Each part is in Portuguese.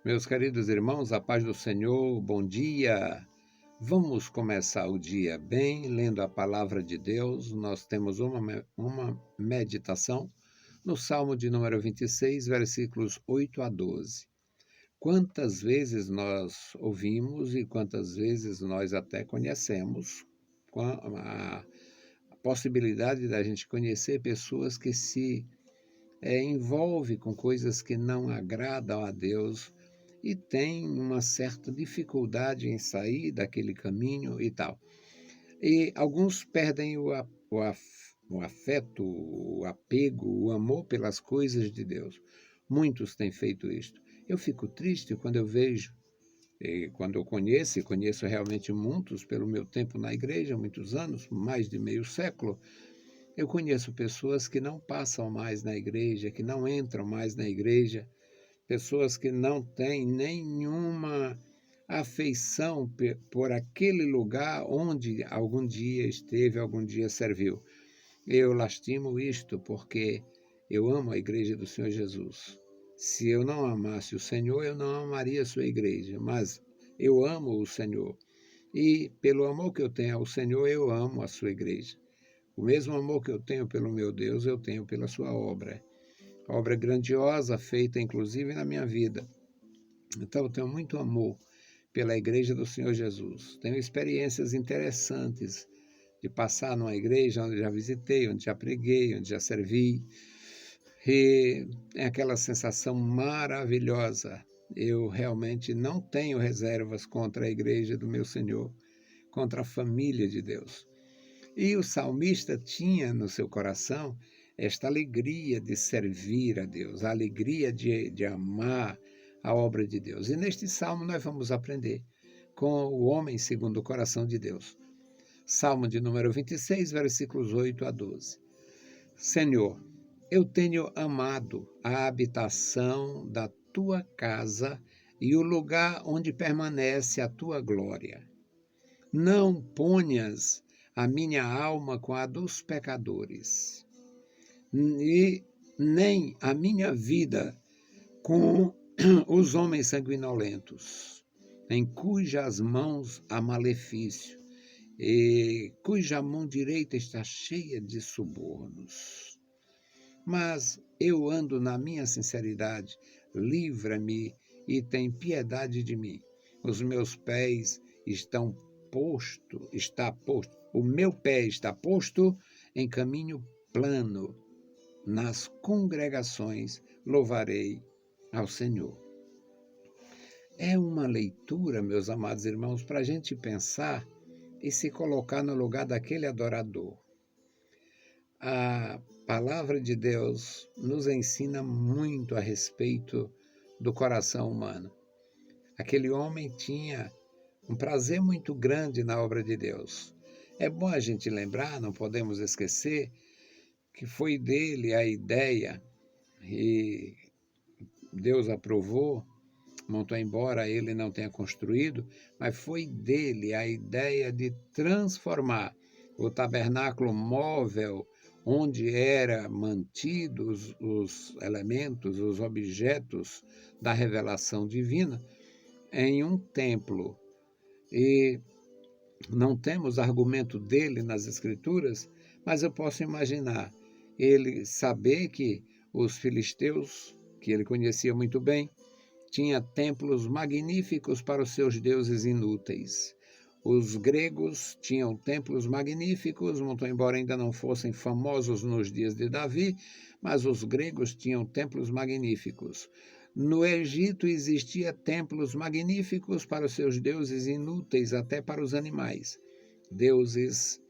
Meus queridos irmãos, a paz do Senhor, bom dia. Vamos começar o dia bem, lendo a palavra de Deus. Nós temos uma meditação no Salmo de número 26, versículos 8 a 12. Quantas vezes nós ouvimos e quantas vezes nós até conhecemos a possibilidade da gente conhecer pessoas que se envolvem com coisas que não agradam a Deus e tem uma certa dificuldade em sair daquele caminho e tal. E alguns perdem o afeto, o apego, o amor pelas coisas de Deus. Muitos têm feito isto. Eu fico triste quando eu vejo, quando eu conheço, e conheço realmente muitos pelo meu tempo na igreja, muitos anos, mais de meio século, eu conheço pessoas que não passam mais na igreja, que não entram mais na igreja, pessoas que não têm nenhuma afeição por aquele lugar onde algum dia esteve, algum dia serviu. Eu lastimo isto porque eu amo a igreja do Senhor Jesus. Se eu não amasse o Senhor, eu não amaria a sua igreja, mas eu amo o Senhor. E pelo amor que eu tenho ao Senhor, eu amo a sua igreja. O mesmo amor que eu tenho pelo meu Deus, eu tenho pela sua obra. Obra grandiosa, feita inclusive na minha vida. Então, eu tenho muito amor pela Igreja do Senhor Jesus. Tenho experiências interessantes de passar numa igreja onde já visitei, onde já preguei, onde já servi. E é aquela sensação maravilhosa. Eu realmente não tenho reservas contra a Igreja do meu Senhor, contra a família de Deus. E o salmista tinha no seu coração esta alegria de servir a Deus, a alegria de amar a obra de Deus. E neste salmo nós vamos aprender com o homem segundo o coração de Deus. Salmo de número 26, versículos 8 a 12. Senhor, eu tenho amado a habitação da tua casa e o lugar onde permanece a tua glória. Não ponhas a minha alma com a dos pecadores, e nem a minha vida com os homens sanguinolentos, em cujas mãos há malefício, e cuja mão direita está cheia de subornos. Mas eu ando na minha sinceridade, livra-me e tem piedade de mim. Os meus pés está posto, o meu pé está posto em caminho plano. Nas congregações louvarei ao Senhor. É uma leitura, meus amados irmãos, para a gente pensar e se colocar no lugar daquele adorador. A palavra de Deus nos ensina muito a respeito do coração humano. Aquele homem tinha um prazer muito grande na obra de Deus. É bom a gente lembrar, não podemos esquecer, que foi dele a ideia e Deus aprovou, montou embora ele não tenha construído, mas foi dele a ideia de transformar o tabernáculo móvel, onde eram mantidos os elementos, os objetos da revelação divina, em um templo. E não temos argumento dele nas Escrituras, mas eu posso imaginar ele saber que os filisteus, que ele conhecia muito bem, tinha templos magníficos para os seus deuses inúteis. Os gregos tinham templos magníficos, muito embora ainda não fossem famosos nos dias de Davi, mas os gregos tinham templos magníficos. No Egito existia templos magníficos para os seus deuses inúteis, até para os animais. Deuses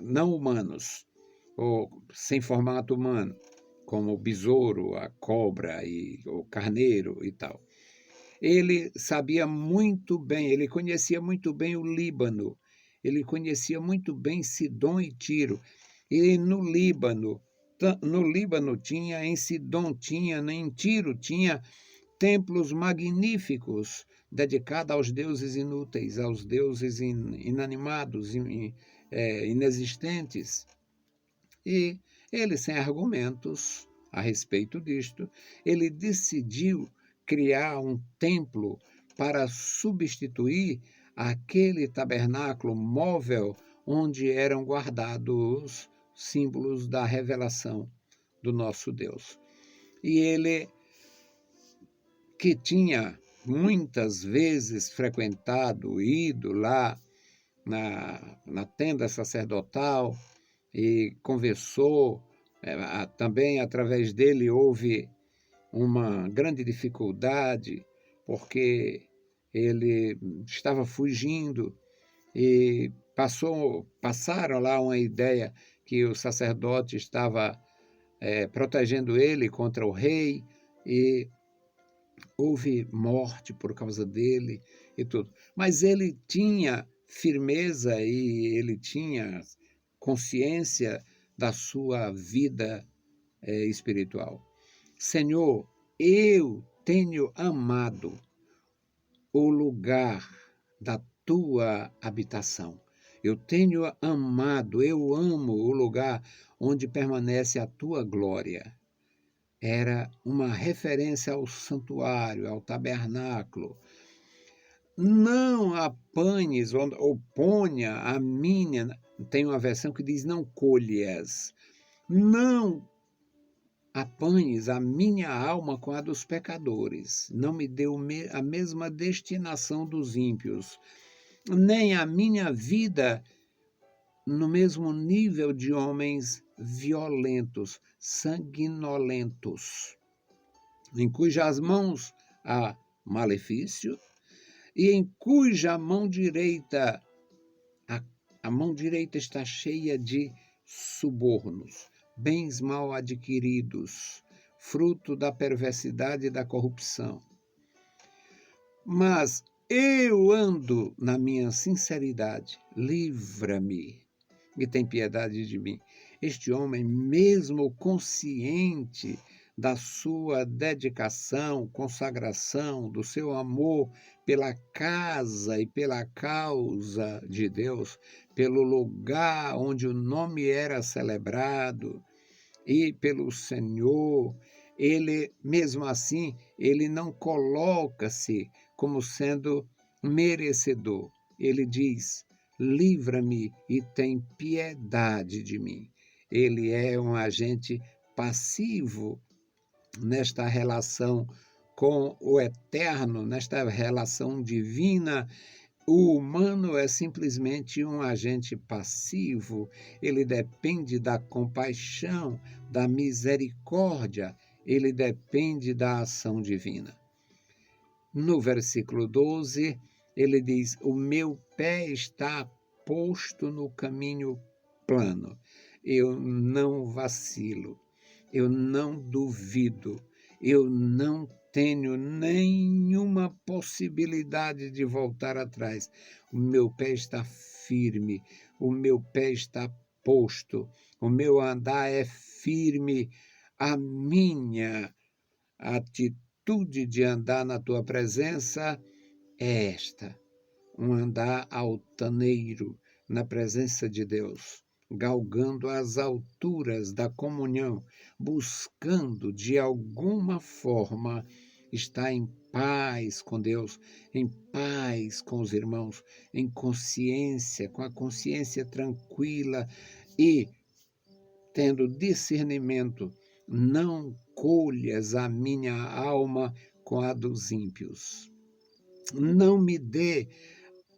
não humanos, ou sem formato humano, como o besouro, a cobra, o carneiro e tal. Ele sabia muito bem, ele conhecia muito bem o Líbano, ele conhecia muito bem Sidom e Tiro. E no Líbano tinha, em Sidom tinha, em Tiro tinha templos magníficos dedicados aos deuses inúteis, aos deuses inanimados, inexistentes. E ele, sem argumentos, a respeito disto, ele decidiu criar um templo para substituir aquele tabernáculo móvel onde eram guardados os símbolos da revelação do nosso Deus. E ele, que tinha muitas vezes frequentado, ido lá na tenda sacerdotal e conversou, também através dele houve uma grande dificuldade, porque ele estava fugindo e passaram lá uma ideia que o sacerdote estava protegendo ele contra o rei, e houve morte por causa dele e tudo. Mas ele tinha firmeza e ele tinha consciência da sua vida espiritual. Senhor, eu tenho amado o lugar da tua habitação. Eu tenho amado, eu amo o lugar onde permanece a tua glória. Era uma referência ao santuário, ao tabernáculo. Não apanhes ou ponha a minha, tem uma versão que diz não colhas, não apanhes a minha alma com a dos pecadores, não me dê a mesma destinação dos ímpios, nem a minha vida no mesmo nível de homens violentos, sanguinolentos, em cujas mãos há malefício e em cuja mão direita, a mão direita está cheia de subornos, bens mal adquiridos, fruto da perversidade e da corrupção. Mas eu ando na minha sinceridade, livra-me e tem piedade de mim. Este homem, mesmo consciente da sua dedicação, consagração, do seu amor pela casa e pela causa de Deus, pelo lugar onde o nome era celebrado e pelo Senhor, ele, mesmo assim, ele não coloca-se como sendo merecedor. Ele diz: livra-me e tem piedade de mim. Ele é um agente passivo nesta relação com o eterno, nesta relação divina. O humano é simplesmente um agente passivo, ele depende da compaixão, da misericórdia, ele depende da ação divina. No versículo 12, ele diz: o meu pé está posto no caminho plano, eu não vacilo, eu não duvido, eu não tenho nenhuma possibilidade de voltar atrás. O meu pé está firme, o meu pé está posto, o meu andar é firme, a minha atitude de andar na tua presença é esta, um andar altaneiro na presença de Deus, galgando as alturas da comunhão, buscando de alguma forma estar em paz com Deus, em paz com os irmãos, em consciência, com a consciência tranquila e tendo discernimento. Não colhas a minha alma com a dos ímpios. Não me dê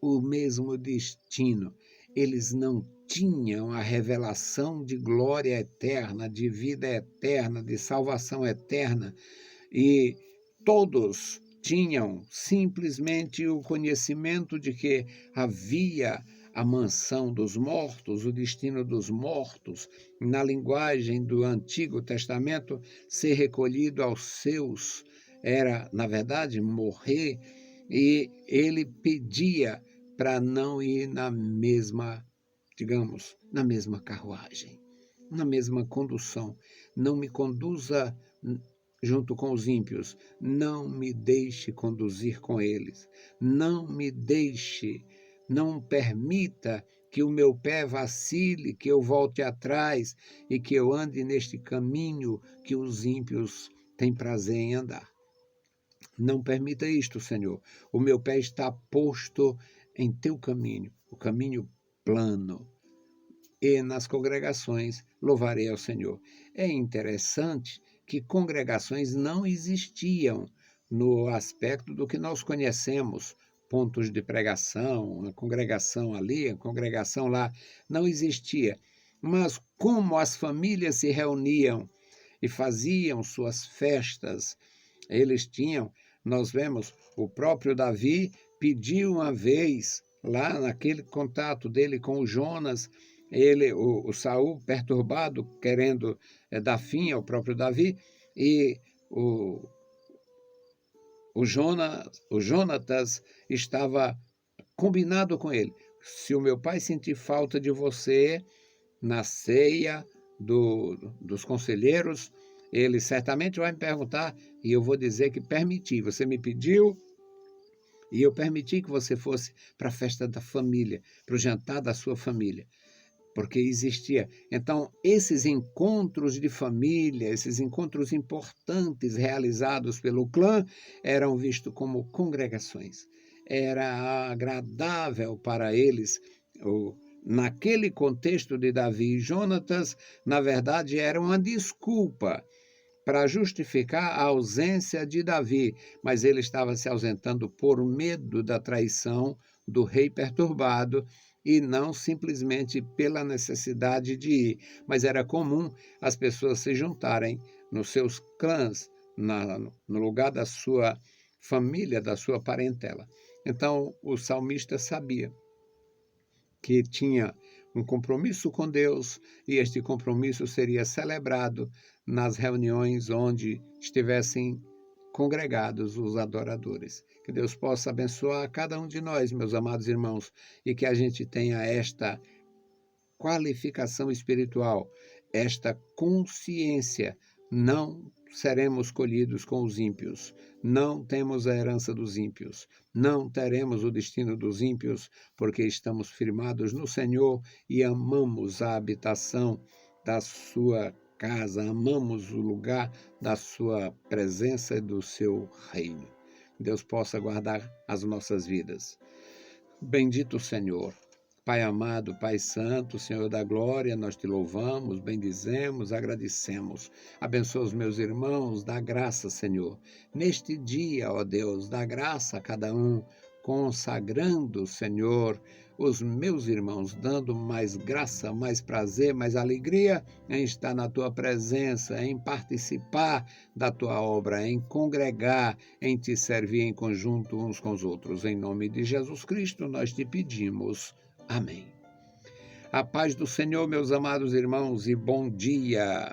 o mesmo destino. Eles não tinham a revelação de glória eterna, de vida eterna, de salvação eterna, e todos tinham simplesmente o conhecimento de que havia a mansão dos mortos, o destino dos mortos, na linguagem do Antigo Testamento, ser recolhido aos seus, era, na verdade, morrer, e ele pedia para não ir na mesma, digamos, na mesma carruagem, na mesma condução. Não me conduza junto com os ímpios, não me deixe conduzir com eles, não me deixe, não permita que o meu pé vacile, que eu volte atrás e que eu ande neste caminho que os ímpios têm prazer em andar. Não permita isto, Senhor. O meu pé está posto em teu caminho, o caminho plano. E nas congregações louvarei ao Senhor. É interessante que congregações não existiam no aspecto do que nós conhecemos, pontos de pregação, uma congregação ali, uma congregação lá, não existia. Mas como as famílias se reuniam e faziam suas festas, nós vemos, o próprio Davi pediu uma vez, lá naquele contato dele com o Jonas, o Saul perturbado, querendo dar fim ao próprio Davi, e o Jonatas estava combinado com ele. Se o meu pai sentir falta de você na ceia dos conselheiros, ele certamente vai me perguntar e eu vou dizer que permiti. Você me pediu e eu permiti que você fosse para a festa da família, para o jantar da sua família, porque existia. Então, esses encontros de família, esses encontros importantes realizados pelo clã, eram vistos como congregações. Era agradável para eles. Naquele contexto de Davi e Jonatas, na verdade, era uma desculpa para justificar a ausência de Davi, mas ele estava se ausentando por medo da traição do rei perturbado e não simplesmente pela necessidade de ir. Mas era comum as pessoas se juntarem nos seus clãs, no lugar da sua família, da sua parentela. Então, o salmista sabia que tinha um compromisso com Deus e este compromisso seria celebrado nas reuniões onde estivessem congregados os adoradores. Que Deus possa abençoar cada um de nós, meus amados irmãos, e que a gente tenha esta qualificação espiritual, esta consciência. Não seremos colhidos com os ímpios, não temos a herança dos ímpios, não teremos o destino dos ímpios, porque estamos firmados no Senhor e amamos a habitação da sua casa, amamos o lugar da sua presença e do seu reino. Deus possa guardar as nossas vidas. Bendito o Senhor. Pai amado, Pai santo, Senhor da glória, nós te louvamos, bendizemos, agradecemos. Abençoa os meus irmãos, dá graça, Senhor. Neste dia, ó Deus, dá graça a cada um, consagrando, Senhor, os meus irmãos, dando mais graça, mais prazer, mais alegria em estar na tua presença, em participar da tua obra, em congregar, em te servir em conjunto uns com os outros. Em nome de Jesus Cristo, nós te pedimos. Amém. A paz do Senhor, meus amados irmãos, e bom dia.